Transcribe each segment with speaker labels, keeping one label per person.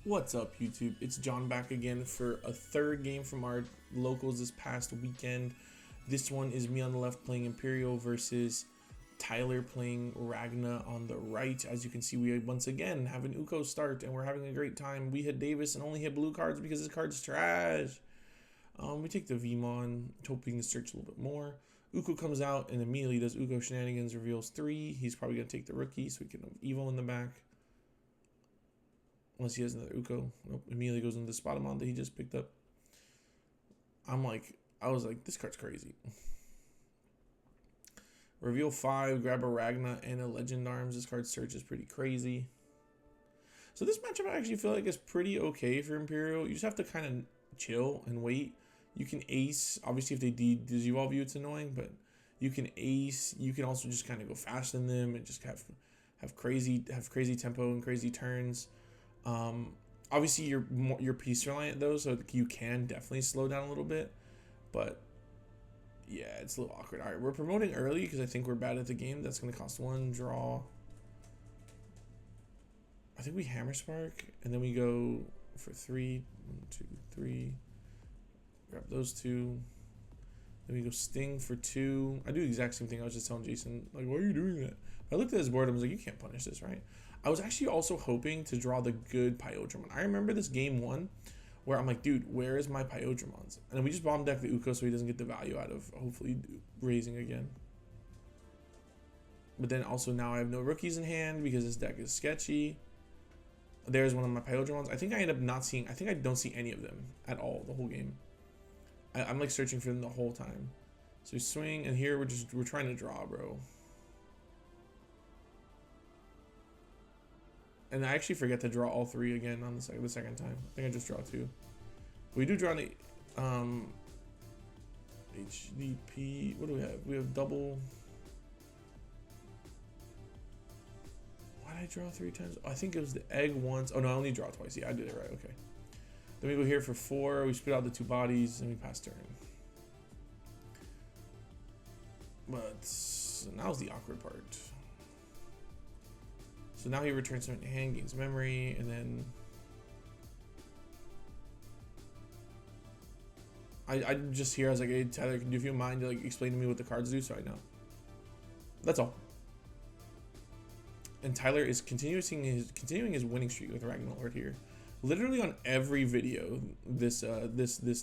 Speaker 1: What's up, YouTube? It's John back again for a third game from our locals this past weekend. This one is me on the left playing Imperial versus Tyler playing Ragna on the right. As you can see, we once again have an Uko start and we're having a great time. We hit Davis and only hit blue cards because his card's trash. We take the Vmon, hoping to search a little bit more. Uko comes out and immediately does Uko shenanigans, reveals 3. He's probably going to take the rookie so we can have Evo in the back. Unless he has another Uko. Nope, immediately goes into the Spidermon that he just picked up. I was like, this card's crazy. Reveal 5, grab a Ragna and a Legend Arms. This card's search is pretty crazy. So this matchup I actually feel like is pretty okay for Imperial. You just have to kind of chill and wait. You can ace. Obviously, if they Digivolve you, it's annoying, but you can ace. You can also just kind of go faster than them and just have crazy tempo and crazy turns. Obviously you're piece reliant though, so you can definitely slow down a little bit, but yeah, it's a little awkward. All right, we're promoting early because I think we're bad at the game. That's going to cost 1 draw. I think we Hammer Spark and then we go for 3. 1, 2, 3. Grab those 2. Then we go Sting for 2. I do the exact same thing. I was just telling Jason, like, why are you doing that? I looked at his board and I was like, you can't punish this, right? I was actually also hoping to draw the good paildramon. I remember this game 1 where I'm like, dude, where is my paildramons? And we just bomb deck the Uko so he doesn't get the value out of hopefully raising again. But then also now I have no rookies in hand because this deck is sketchy. There's one of my paildramons. I think I end up not seeing, I think I don't see any of them at all the whole game. I'm like searching for them the whole time. So we swing and here we're trying to draw, bro. And I actually forget to draw all 3 again on the second time. I think I just draw 2. We do draw the HDP. What do we have? We have double. Why did I draw 3 times? Oh, I think it was the egg once. Oh no, I only draw twice. Yeah, I did it right. Okay. Then we go here for 4. We spit out the 2 bodies and we pass turn. But so now's the awkward part. So now he returns something to hand, gains memory, and then I just here I was like, hey Tyler, do you mind to like explain to me what the cards do so I know? That's all. And Tyler is continuing his winning streak with Ragnaloard here. Literally on every video, this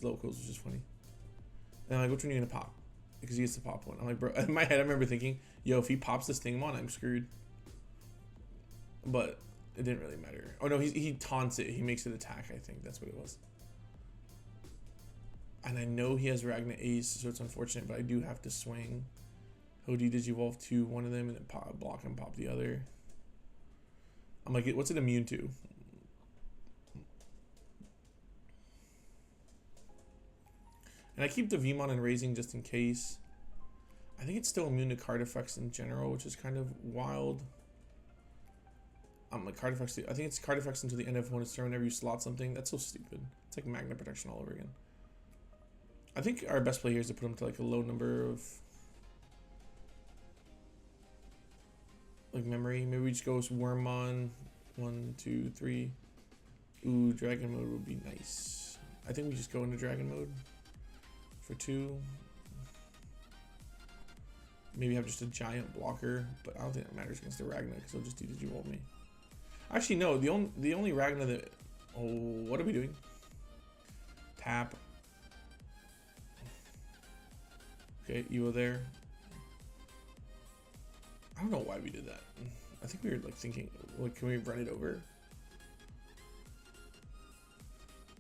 Speaker 1: locals, which is funny. And I'm like, which one are you gonna pop? Because he gets to pop one. I'm like, bro, in my head I remember thinking, yo, if he pops this thing on, I'm screwed. But it didn't really matter. Oh no, he taunts it. He makes it attack, I think. That's what it was. And I know he has Ragna Ace, so it's unfortunate, but I do have to swing. Hody Digivolve to one of them and then block and pop the other. I'm like, what's it immune to? And I keep the Vmon and raising just in case. I think it's still immune to card effects in general, which is kind of wild. Like card effects. I think it's card effects until the end of opponent's turn whenever you slot something. That's so stupid. It's like magnet protection all over again. I think our best play here is to put him to like a low number of like memory. Maybe we just go with Wormmon. 1, 2, 3. Ooh, dragon mode would be nice. I think we just go into dragon mode for 2. Maybe have just a giant blocker, but I don't think that matters against the Ragna because he'll just do Digivolve me. Actually, no. The only Ragna that. Oh, what are we doing? Tap. Okay, you were there. I don't know why we did that. I think we were like thinking, like, can we run it over?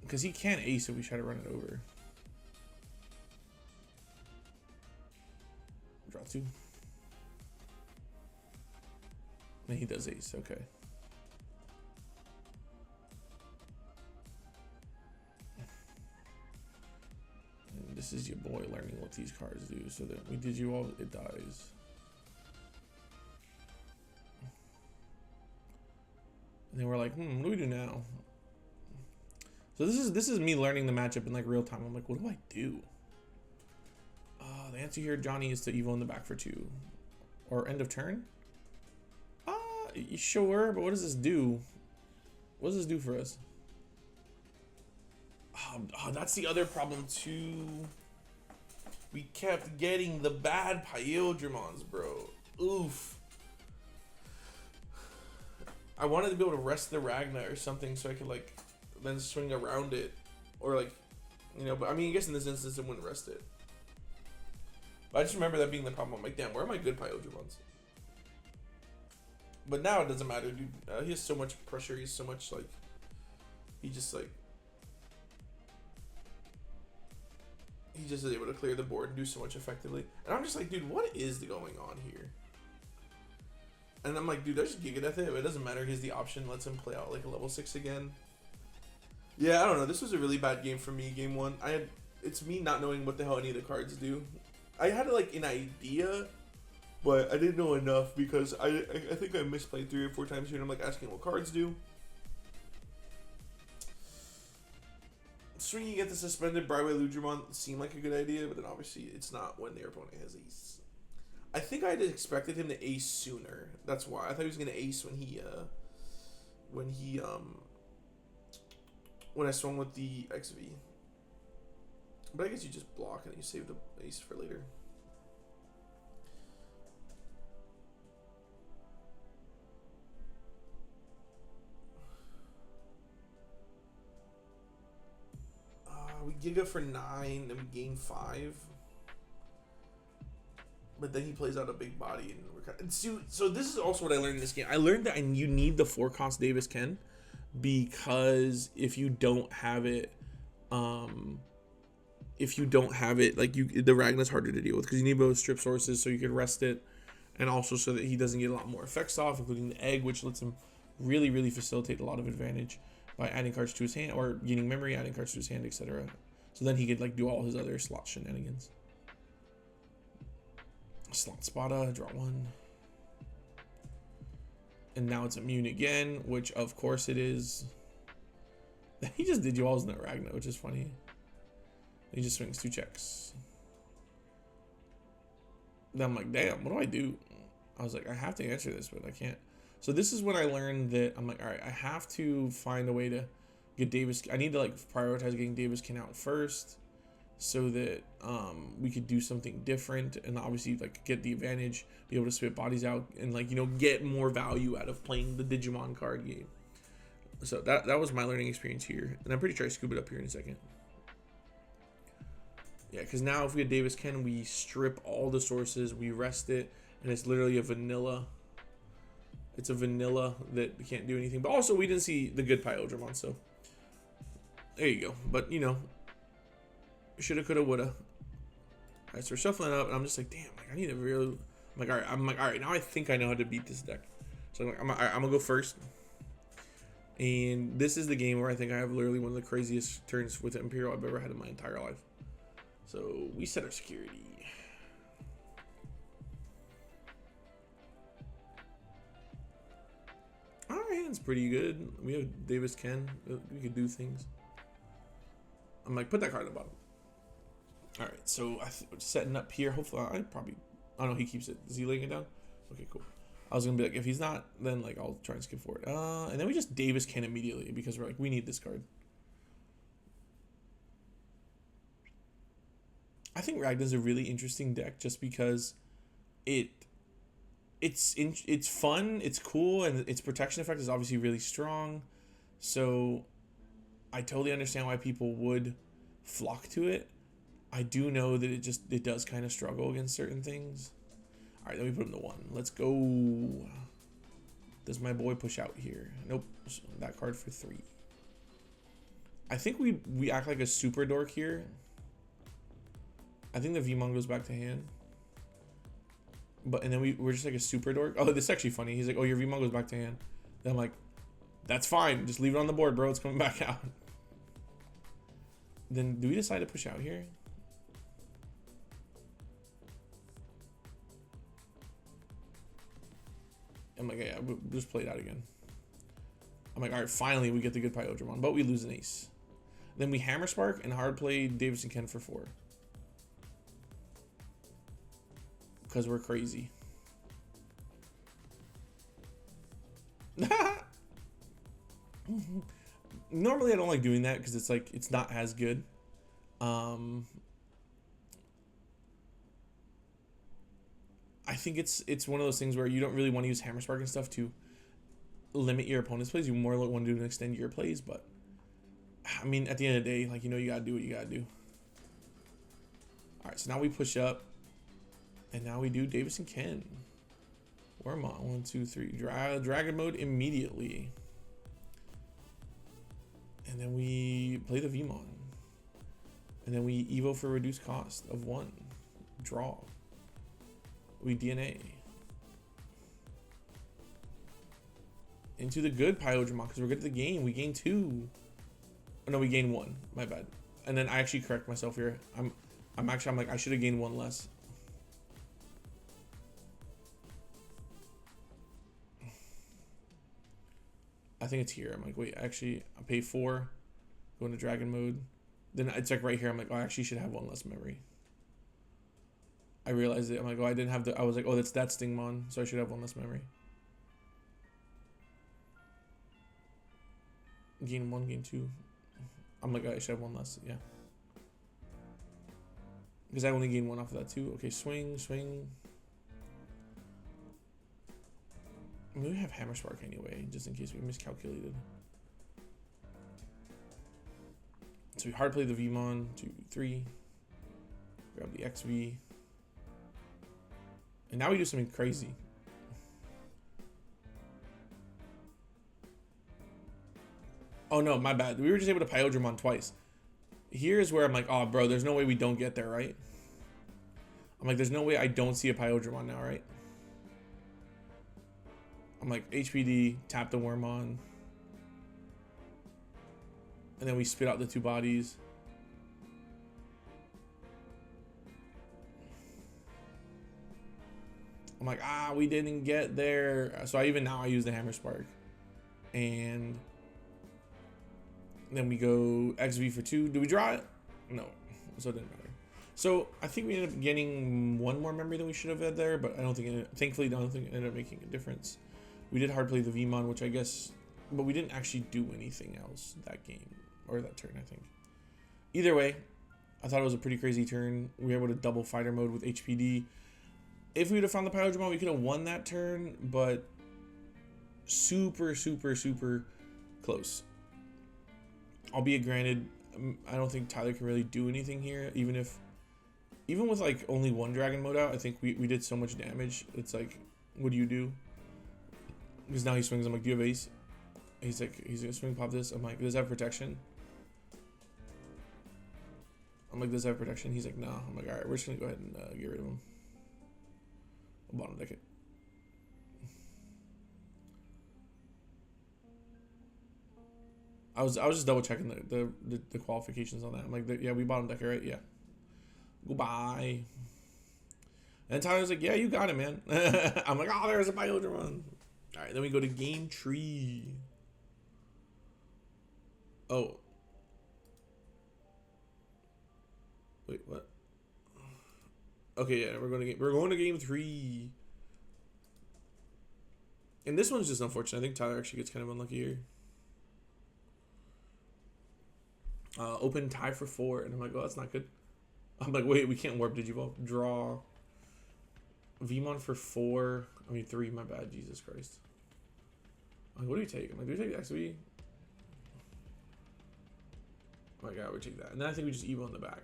Speaker 1: Because he can't ace if we try to run it over. Draw 2. And he does ace. Okay. And this is your boy learning what these cards do. So that we did you all, it dies. And then we're like, what do we do now? So this is me learning the matchup in like real time. I'm like, what do I do? The answer here, Johnny, is to Evo in the back for 2. Or end of turn? Sure, but what does this do? What does this do for us? Oh, that's the other problem too. We kept getting the bad paildramons, bro. Oof. I wanted to be able to rest the Ragna or something so I could like then swing around it, or like, you know. But I mean, I guess in this instance it wouldn't rest it. But I just remember that being the problem. I'm like, damn, where are my good paildramons? But now it doesn't matter, dude. He has so much pressure. He's so much like, he just is able to clear the board and do so much effectively. And I'm just like, dude, what is going on here? And I'm like, dude, I just Gigadeath it. But it doesn't matter. He has the option. Lets him play out like a level 6 again. Yeah, I don't know. This was a really bad game for me, game 1. It's me not knowing what the hell any of the cards do. I had like an idea, but I didn't know enough because I think I misplayed 3 or 4 times here, and I'm like asking what cards do. Swinging at the suspended Ragnaloardmon seemed like a good idea, but then obviously it's not when their opponent has ace. I think I had expected him to ace sooner. That's why I thought he was gonna ace when I swung with the XV. But I guess you just block and you save the ace for later. We Giga for 9 and we gain 5. But then he plays out a big body and we're kind of, so this is also what I learned in this game. I learned that you need the 4-cost Davis Ken, because if you don't have it, like the Ragna's harder to deal with, because you need both strip sources so you can rest it, and also so that he doesn't get a lot more effects off, including the egg, which lets him really facilitate a lot of advantage by adding cards to his hand or gaining memory, adding cards to his hand, etc. So then he could like do all his other slot shenanigans. Slot Spada, draw 1. And now it's immune again, which of course it is. He just did duels in that Ragna, which is funny. He just swings 2 checks. Then I'm like, damn, what do I do? I was like, I have to answer this, but I can't. So this is when I learned that I'm like, all right, I have to find a way to get Davis. I need to like prioritize getting Davis Ken out first, so that we could do something different and obviously like get the advantage, be able to spit bodies out, and like, you know, get more value out of playing the Digimon card game. So that was my learning experience here, and I'm pretty sure I scoop it up here in a second. Yeah, because now if we get Davis Ken, we strip all the sources, we rest it, and it's literally a vanilla. It's a vanilla that can't do anything. But also, we didn't see the good Paildramon, so there you go. But, you know, shoulda, coulda, woulda. All right, so we're shuffling up, and I'm just like, damn, like I need to really. I'm like, all right, now I think I know how to beat this deck. So I'm gonna go first. And this is the game where I think I have literally one of the craziest turns with Imperial I've ever had in my entire life. So we set our security. Our hand's pretty good. We have Davis Ken. We could do things. I'm like, put that card in the bottom. All right, so setting up here. Hopefully, I probably. Oh no, he keeps it. Is he laying it down? Okay, cool. I was gonna be like, if he's not, then like I'll try and skip forward. And then we just Davis Ken immediately because we're like, we need this card. I think Ragna's a really interesting deck just because it's fun, it's cool, and its protection effect is obviously really strong. So I totally understand why people would flock to it. I do know that it does kind of struggle against certain things. All right, then we put him to 1. Let's go. Does my boy push out here? Nope. That card for 3. I think we act like a super dork here. I think the Vmon goes back to hand. And then we're just like a super dork. Oh, this is actually funny. He's like, oh, your Vmon goes back to hand. Then I'm like, that's fine. Just leave it on the board, bro. It's coming back out. Then do we decide to push out here? I'm like, yeah, we'll just play it out again. I'm like, all right, finally we get the good Paildramon, but we lose an ace. Then we Hammer Spark and hard play Davis and Ken for 4. Because we're crazy. Normally I don't like doing that because it's like it's not as good. I think it's one of those things where you don't really want to use Hammer Spark and stuff to limit your opponent's plays. You more want to do to extend your plays, but I mean, at the end of the day, like, you know, you gotta do what you gotta do. All right, so now we push up, and now we do Davis and Ken. Wormmon, 1, 2, 3, Dragon mode immediately, and then we play the Vmon, and then we Evo for reduced cost of 1, draw. We DNA into the good paildramon because we're good at the game. We gain 2. Oh, no, we gain 1. My bad. And then I actually correct myself here. I'm like I should have gained 1 less. I think it's here. I'm like, wait, actually, I pay 4, go into dragon mode. Then it's like right here. I'm like, oh, I actually should have 1 less memory. I realized it. I'm like, oh, I didn't have the. I was like, oh, that's Stingmon, so I should have 1 less memory. Gain 1, gain 2. I'm like, oh, I should have 1 less. Yeah. Because I only gain 1 off of that too. Okay, swing, swing. I mean, we have Hammer Spark anyway, just in case we miscalculated. So we hard play the Vmon, 2, 3. Grab the XV. And now we do something crazy. Oh no, my bad. We were just able to Paildramon twice. Here's where I'm like, oh bro, there's no way we don't get there, right? I'm like, there's no way I don't see a Paildramon now, right? I'm like, HPD, tap the Wormmon. And then we spit out the 2 bodies. I'm like, ah, we didn't get there. So I use the Hammer Spark. And then we go XV for 2. Do we draw it? No. So it didn't matter. So I think we ended up getting 1 more memory than we should have had there, but I don't think it, thankfully, I don't think it ended up making a difference. We did hard play the Vmon, which I guess, but we didn't actually do anything else that game, or that turn, I think. Either way, I thought it was a pretty crazy turn. We were able to double fighter mode with HPD. If we would have found the Paildramon, we could have won that turn, but super, super, super close. Albeit granted, I don't think Tyler can really do anything here, even with like only 1 dragon mode out. I think we did so much damage. It's like, what do you do? Because now he swings. I'm like, do you have ace? He's like, he's gonna swing pop this. I'm like, does it have protection? I'm like, does it have protection? He's like, no. I'm like, all right, we're just gonna go ahead and get rid of him. I'll bottom deck it. I was just double checking the qualifications on that. I'm like, yeah, we bottom deck it, right? Yeah. Goodbye. And Tyler's like, yeah, you got it, man. I'm like, oh, there's a Paildramon. All right, then we go to game 3. Oh. Wait, what? Okay, yeah, we're going to game 3. And this one's just unfortunate. I think Tyler actually gets kind of unlucky here. Open tie for 4, and I'm like, oh, that's not good. I'm like, wait, we can't warp Digivolve. Draw. Vmon for 4. I mean 3, my bad, Jesus Christ. I'm like, what do we take? I'm like, do we take the XV? Oh my god, we take that. And then I think we just Evo in the back.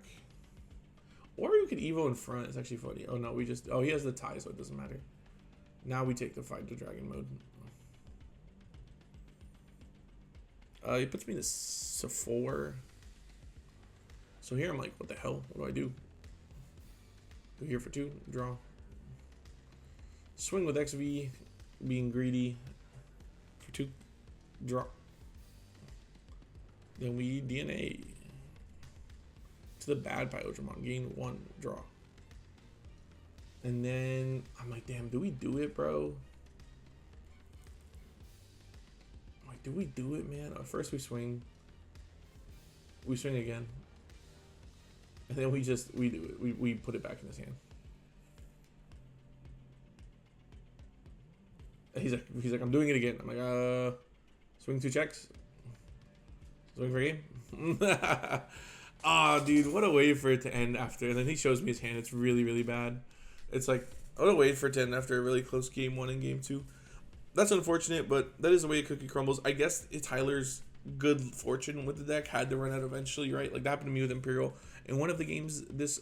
Speaker 1: Or we could Evo in front. It's actually funny. Oh no, oh, he has the tie, so it doesn't matter. Now we take the fight to dragon mode. He puts me in this 4. So here I'm like, what the hell? What do I do? Go here for 2, draw. Swing with XV, being greedy. For 2, draw. Then we DNA to the bad Paildramon, gain 1, draw. And then I'm like, damn, do we do it, bro? I'm like, do we do it, man? First we swing. We swing again. And then we do it. We put it back in his hand. And he's like, I'm doing it again. I'm like, swing 2 checks. Looking for a game? Ah, dude, what a way for it to end after. And then he shows me his hand. It's really, really bad. It's like, what a way for it to end after a really close game 1 and game 2. That's unfortunate, but that is the way a cookie crumbles. I guess Tyler's good fortune with the deck had to run out eventually, right? Like that happened to me with Imperial. In one of the games this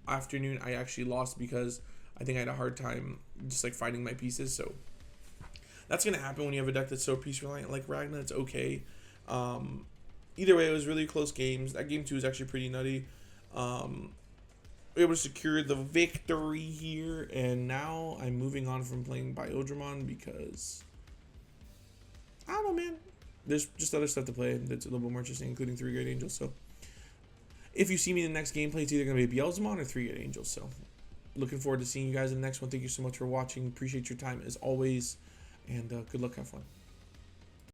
Speaker 1: afternoon, I actually lost because I think I had a hard time just like finding my pieces. So that's going to happen when you have a deck that's so piece reliant like Ragna. It's okay. Either way, it was really close games. That game 2 was actually pretty nutty. Able to secure the victory here, and now I'm moving on from playing paildramon because I don't know, man. There's just other stuff to play that's a little bit more interesting, including 3 Great Angels. So if you see me in the next gameplay, it's either going to be Beelzemon or 3 Great Angels. So looking forward to seeing you guys in the next one. Thank you so much for watching. Appreciate your time as always, and good luck. Have fun.